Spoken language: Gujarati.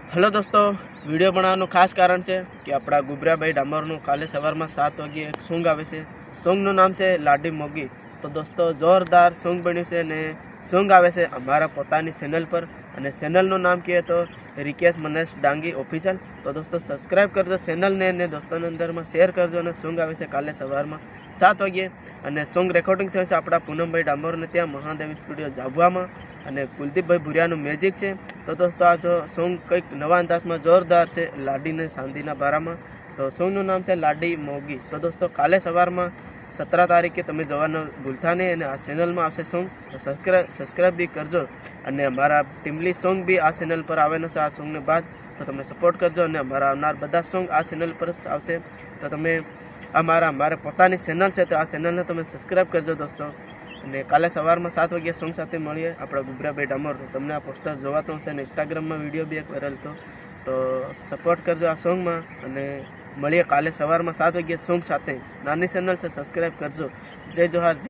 हेलो दोस्तों, वीडियो बनाने खास कारण है कि अपना गुबरा भाई डामरનું કાલે સવારમાં 7 વાગે એક સોંગ આવે છે। સોંગનું નામ છે લાડી મોગી। તો દોસ્તો જોરદાર સોંગ બન્યું છે ને સોંગ આવે છે અમારા પોતાની ચેનલ પર અને ચેનલનું નામ કહે તો રિકેશ મનેશ ડાંગી ઓફિશિયલ। તો દોસ્તો સબસ્ક્રાઇબ કરજો ચેનલને અને દોસ્તોના અંદરમાં શેર કરજો અને સોંગ આવે છે કાલે સવારમાં 7 વાગે અને સોંગ રેકોર્ડિંગ થયું છે આપણા પૂનમભાઈ ડામોરને ત્યાં મહાદેવી સ્ટુડિયો જાબવામાં અને કુલદીપભાઈ ભુરિયાનું મેજિક છે। તો દોસ્તો આ જો સોંગ કંઈક નવા અંદાજમાં જોરદાર છે લાડીને શાંતિના બારામાં। તો સોંગનું નામ છે લાડી મોગી। તો દોસ્તો કાલે સવારમાં 17 તારીખે તમે જવાનું ભૂલતા નહીં અને આ ચેનલમાં આવશે સોંગ તો સબસ્ક્રાઇબ બી કરજો અને અમારા ટીમલી સોંગ બી આ ચેનલ પર આવવાનો છે। આ સોંગને બાદ તો તમે સપોર્ટ કરજો અને અમારા આવનાર બધા સોંગ આ ચેનલ પર આવશે। તો તમે અમારે પોતાની ચેનલ છે તો આ ચેનલને તમે સબસ્ક્રાઇબ કરજો દોસ્તો અને કાલે સવારમાં 7 વાગ્યે સોંગ સાથે મળીએ આપણા ગુબરાભાઈ ડામોર। તમને આ પોસ્ટર જોવાતો હશે અને ઇન્સ્ટાગ્રામમાં વિડીયો બી એક વાયરલ હતો તો સપોર્ટ કરજો આ સોંગમાં અને મળીએ કાલે સવારમાં 7 વાગ્યે સોંગ સાથે। નાની ચેનલ છે સબસ્ક્રાઇબ કરજો। જય જોહાર।